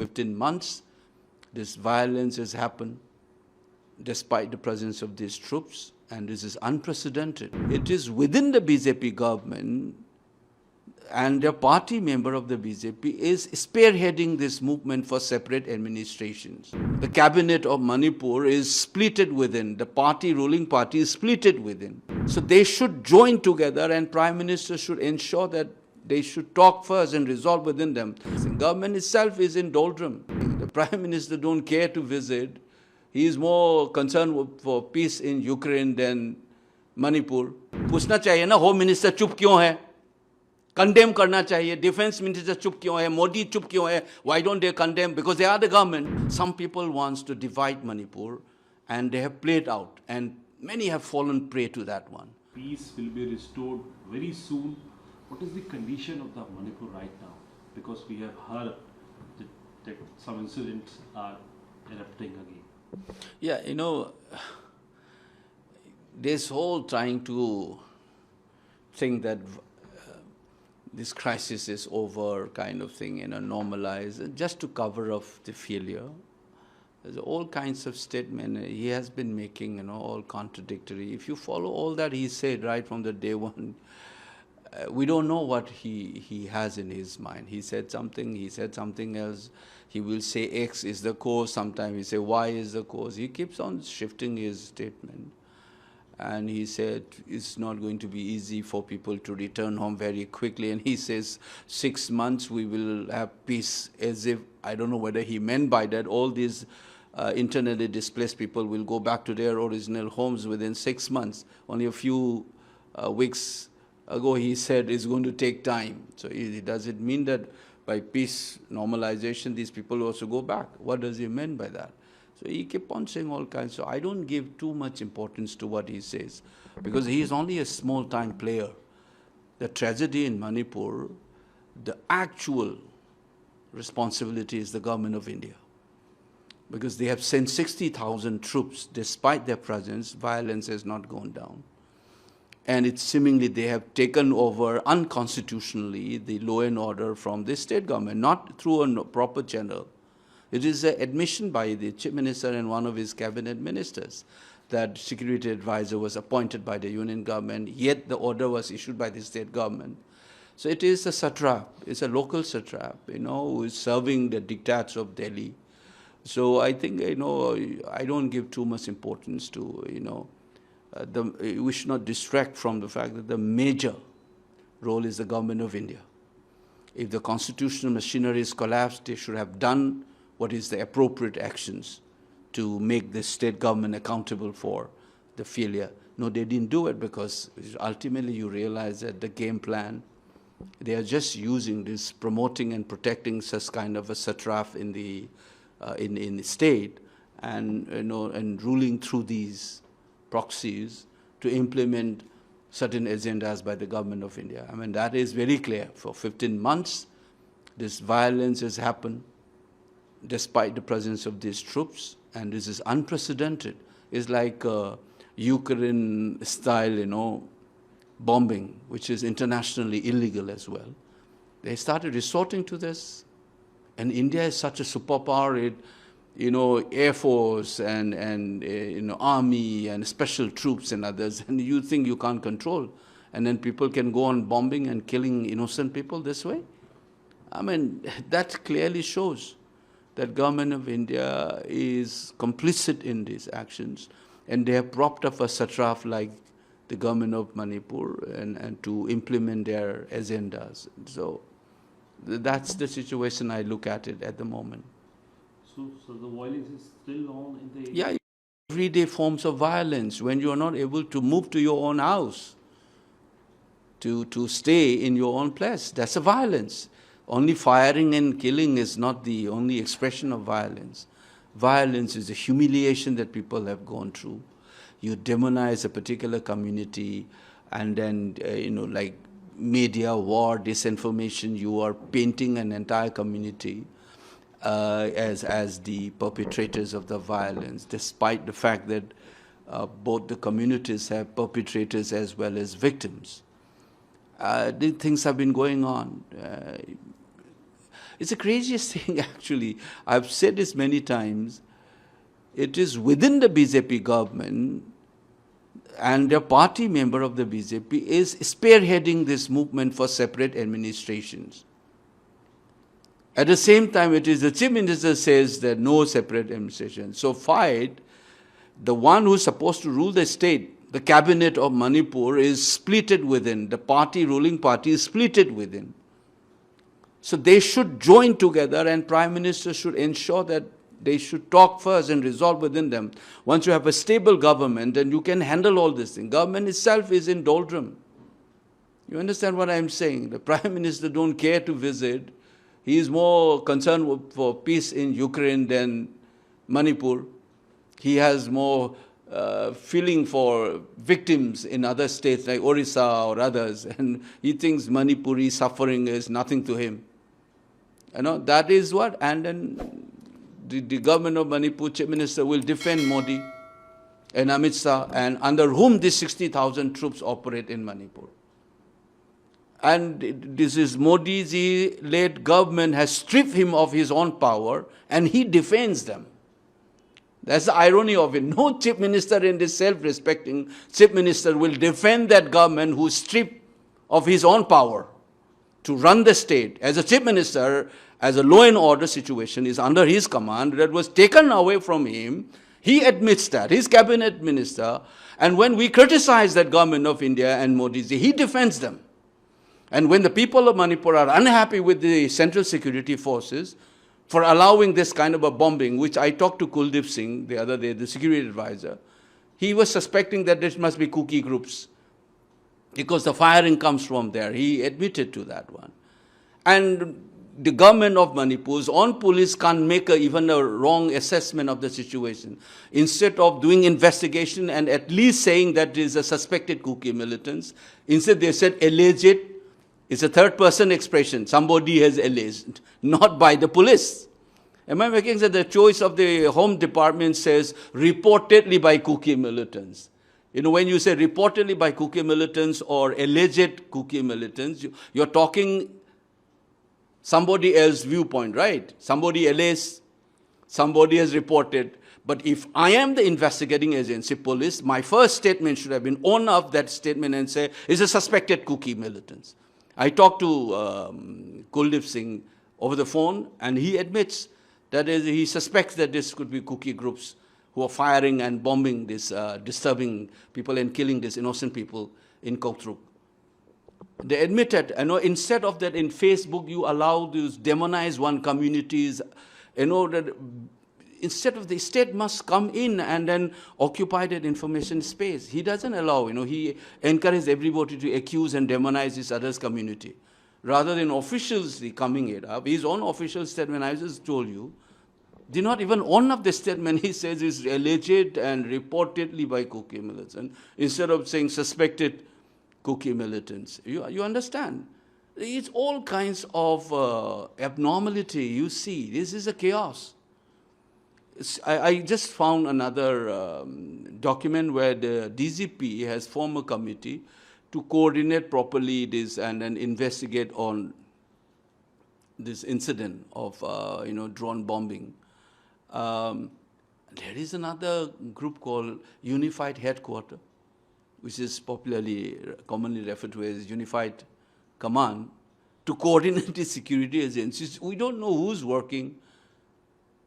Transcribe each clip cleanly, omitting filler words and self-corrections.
15 months. This violence has happened despite the presence of these troops, and this is unprecedented. It is within the BJP government, and a party member of the BJP is spearheading this movement for separate administrations. The cabinet of Manipur is splitted within. The ruling party is splitted within. So they should join together, and Prime Minister should ensure that they should talk first and resolve within them. The government itself is in doldrum. The Prime Minister don't care to visit. He is more concerned for peace in Ukraine than Manipur. पूछना चाहिए ना, Home Minister चुप क्यों है? Condemn करना चाहिए. Defense Minister चुप क्यों है? Modi चुप क्यों है? Why don't they condemn? Because they are the government. Some people want to divide Manipur, and they have played out, and many have fallen prey to that one. Peace will be restored very soon. What is the condition of the Manipur right now? Because we have heard that some incidents are erupting again. Yeah, this whole trying to think that this crisis is over kind of thing, normalize, just to cover up the failure. There's all kinds of statements he has been making, all contradictory. If you follow all that he said right from the day one, we don't know what he has in his mind. He said something else. He will say X is the cause, sometimes he say Y is the cause. He keeps on shifting his statement. And he said it's not going to be easy for people to return home very quickly. And he says 6 months we will have peace, as if, I don't know whether he meant by that, all these internally displaced people will go back to their original homes within 6 months. Only a few weeks ago he said it's going to take time. So does it mean that by peace, normalization, these people also go back? What does he mean by that? So he kept on saying all kinds. So I don't give too much importance to what he says, because he is only a small-time player. The tragedy in Manipur, the actual responsibility is the government of India, because they have sent 60,000 troops. Despite their presence, violence has not gone down. And it's seemingly they have taken over unconstitutionally the law and order from the state government, not through a proper channel. It is an admission by the Chief Minister and one of his cabinet ministers that security advisor was appointed by the union government, yet the order was issued by the state government. So it is a satrap, it's a local satrap, who is serving the diktats of Delhi. So I think, I don't give too much importance to, we should not distract from the fact that the major role is the government of India. If the constitutional machinery is collapsed, they should have done what is the appropriate actions to make the state government accountable for the failure. No, they didn't do it, because ultimately you realize that the game plan, they are just using this, promoting and protecting such kind of a satrap in the state, and and ruling through these proxies to implement certain agendas by the government of India. I mean, that is very clear. For 15 months, this violence has happened despite the presence of these troops, and this is unprecedented. It's like Ukraine-style, bombing, which is internationally illegal as well. They started resorting to this, and India is such a superpower. Air Force and Army and special troops and others, and you think you can't control. And then people can go on bombing and killing innocent people this way? I mean, that clearly shows that government of India is complicit in these actions, and they have propped up a satrap like the government of Manipur and to implement their agendas. So that's the situation I look at it at the moment. So the violence is still on in the... Yeah, everyday forms of violence, when you are not able to move to your own house, to stay in your own place, that's a violence. Only firing and killing is not the only expression of violence. Violence is a humiliation that people have gone through. You demonize a particular community, and then, like media, war, disinformation, you are painting an entire community as the perpetrators of the violence, despite the fact that both the communities have perpetrators as well as victims. These things have been going on. It's the craziest thing, actually. I've said this many times. It is within the BJP government, and a party member of the BJP is spearheading this movement for separate administrations. At the same time, it is the Chief Minister says that no separate administration. So fight, the one who's supposed to rule the state, the cabinet of Manipur, is splitted within. The party, ruling party, is splitted within. So they should join together, and Prime Minister should ensure that they should talk first and resolve within them. Once you have a stable government, then you can handle all this thing. Government itself is in doldrum. You understand what I'm saying? The Prime Minister don't care to visit. He is more concerned for peace in Ukraine than Manipur. He has more feeling for victims in other states like Orissa or others, and he thinks Manipuri suffering is nothing to him. You know, that is what, and then the government of Manipur, Chief Minister, will defend Modi and Amit Shah, and under whom these 60,000 troops operate in Manipur. And this is Modi-ji-led government has stripped him of his own power, and he defends them. That's the irony of it. No Chief Minister in this self-respecting Chief Minister will defend that government who stripped of his own power to run the state. As a Chief Minister, as a law and order situation is under his command, that was taken away from him. He admits that, his cabinet minister, and when we criticize that government of India and Modi-ji, he defends them. And when the people of Manipur are unhappy with the Central Security Forces for allowing this kind of a bombing, which I talked to Kuldeep Singh the other day, the security advisor, he was suspecting that this must be cookie groups because the firing comes from there. He admitted to that one. And the government of Manipur's own police can't make even a wrong assessment of the situation. Instead of doing investigation and at least saying that there is a suspected cookie militants, instead they said alleged. It's a third-person expression. Somebody has alleged, not by the police. Am I making sense? The choice of the Home Department says reportedly by cookie militants. You know, when you say reportedly by cookie militants or alleged cookie militants, you're talking somebody else's viewpoint, right? Somebody alleged, somebody has reported. But if I am the investigating agency, police, my first statement should have been own up that statement and say, it's a suspected cookie militants. I talked to Kuldeep Singh over the phone, and he admits that he suspects that this could be cookie groups who are firing and bombing this, disturbing people and killing these innocent people in Kotruk. They admitted, you know, instead of that in Facebook, you allow these demonize one communities, you know, that instead of the state must come in and then occupy that information space. He doesn't allow, you know, he encourages everybody to accuse and demonize this other's community. Rather than officials coming it up, his own official statement, I just told you, did not even own up the statement. He says it's alleged and reportedly by cookie militants, instead of saying suspected cookie militants. You understand? It's all kinds of abnormality you see. This is a chaos. I just found another document where the DGP has formed a committee to coordinate properly this and then investigate on this incident of drone bombing. There is another group called Unified Headquarters, which is commonly referred to as Unified Command, to coordinate the security agencies. We don't know who's working.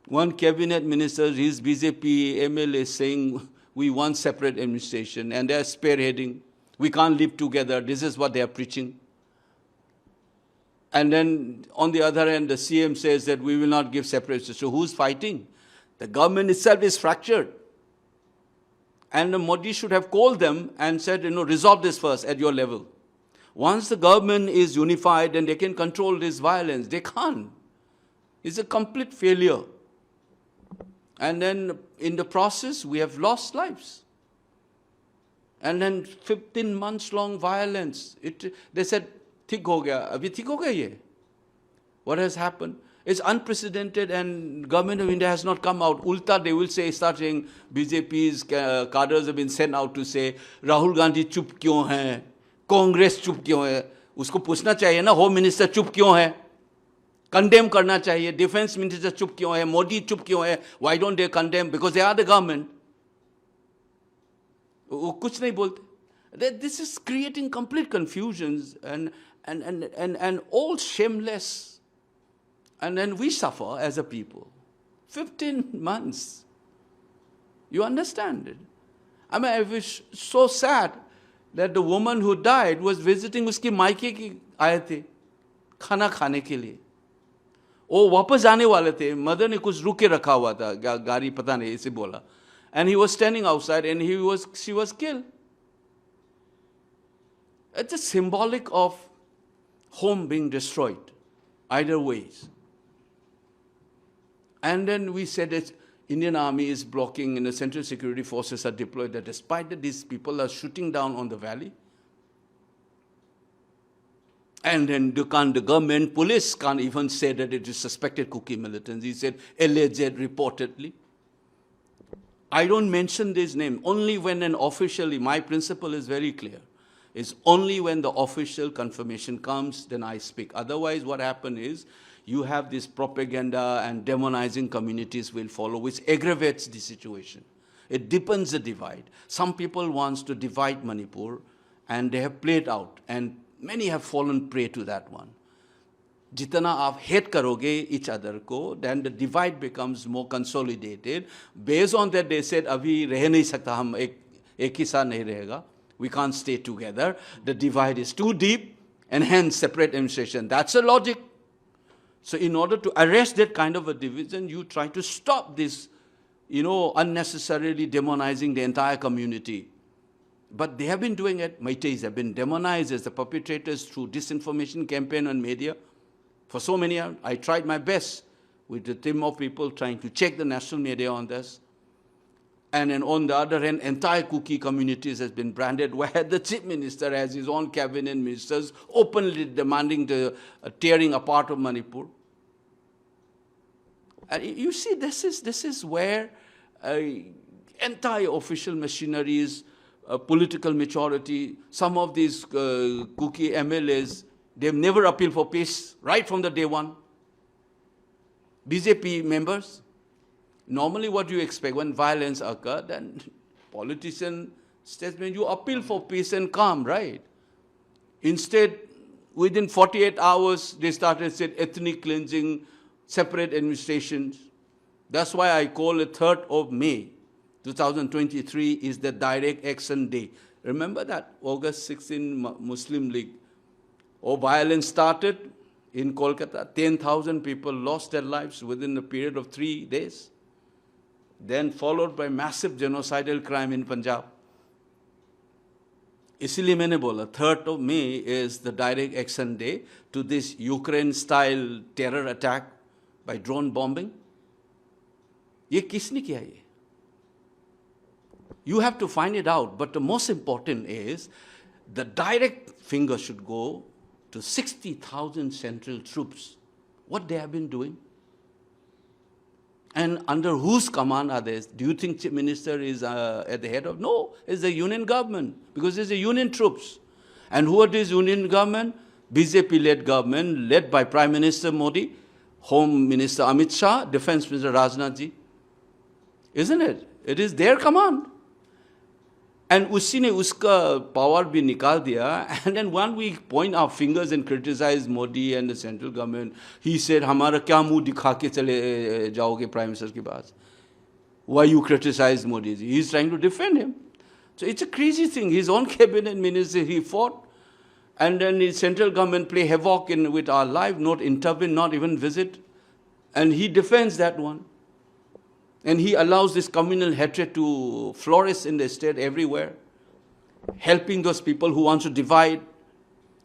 One cabinet minister, his BJP MLA saying we want separate administration, and they're spearheading. We can't live together. This is what they are preaching. And then on the other hand, the CM says that we will not give separate. So who's fighting? The government itself is fractured. And Modi should have called them and said, resolve this first at your level. Once the government is unified and they can control this violence, they can't. It's a complete failure. And then in the process, we have lost lives. And then 15 months long violence. They said, "Thik ho gaya." Abhi thik ho gaya ye? What has happened? It's unprecedented, and government of India has not come out. Ulta, they will start saying, BJP's cadres have been sent out to say, Rahul Gandhi chup kyun hai? Congress chup kyun hai? Usko puchna chahiye na, Home Minister chup kyun hai? Condemn करना चाहिए. Defense Minister चुप क्यों है? Modi चुप क्यों है? Why don't they condemn? Because they are the government. वो कुछ नहीं बोलते. This is creating complete confusions and all shameless. And then we suffer as a people. 15 months. You understand it? I mean, I was so sad that the woman who died was visiting उसकी मायके की आए थे खाना खाने के लिए. वो वापस आने वाले थे. मदर ने कुछ रुके रखा हुआ था. गाड़ी पता नहीं ऐसे बोला. And he was standing outside and she was killed. It's a symbolic of home being destroyed, either ways. And then we said that Indian Army is blocking and the Central Security Forces are deployed, that despite that these people are shooting down on the valley. And then the government, police can't even say that it is suspected Kuki militants. He said alleged, reportedly. I don't mention this name only when an officially, my principle is very clear. It's only when the official confirmation comes, then I speak. Otherwise, what happens is, you have this propaganda and demonizing communities will follow, which aggravates the situation. It deepens the divide. Some people want to divide Manipur, and they have played out, and many have fallen prey to that one. Jitana aap hate karoge each other ko, then the divide becomes more consolidated. Based on that, they said, abhi reh nahi sakta, hum ek hi saath nahi rahega. We can't stay together. The divide is too deep, and hence separate administration. That's the logic. So in order to arrest that kind of a division, you try to stop this, unnecessarily demonizing the entire community. But they have been doing it. Meiteis have been demonized as the perpetrators through disinformation campaign on media. For so many years, I tried my best with the team of people trying to check the national media on this. And then on the other hand, entire Kuki communities has been branded, where the chief minister has his own cabinet ministers openly demanding the tearing apart of Manipur. And you see, this is where entire official machineries, political maturity, some of these Kuki MLAs, they've never appealed for peace right from the day one. BJP members, normally what you expect when violence occurs, then politician statement, you appeal for peace and calm, right? Instead, within 48 hours, they started saying ethnic cleansing, separate administrations. That's why I call it 3rd of May, 2023 is the direct action day. Remember that? August 16 Muslim League. Violence started in Kolkata. 10,000 people lost their lives within a period of 3 days. Then followed by massive genocidal crime in Punjab. इसलिए मैंने बोला 3rd of May is the direct action day to this Ukraine-style terror attack by drone bombing. ये किसने किया ये? You have to find it out, but the most important is the direct finger should go to 60,000 central troops. What they have been doing? And under whose command are they? Do you think Chief Minister is at the head of? No, it's the union government, because it's the union troops. And who are these union government? BJP-led government, led by Prime Minister Modi, Home Minister Amit Shah, Defense Minister Rajnath Ji. Isn't it? It is their command. And उसी ने उसका power भी निकाल दिया. And then when we point our fingers and criticize Modi and the central government, he said, हमारा क्या मुंह दिखा के चले जाओगे Prime Minister के पास? Why you criticize Modi? He's trying to defend him. So it's a crazy thing. His own cabinet minister, he fought. And then the central government play havoc with our life, not intervene, not even visit. And he defends that one. And he allows this communal hatred to flourish in the state everywhere, helping those people who want to divide,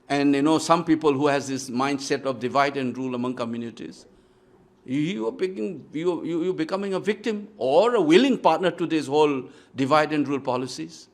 and some people who has this mindset of divide and rule among communities. You're becoming a victim or a willing partner to this whole divide and rule policies.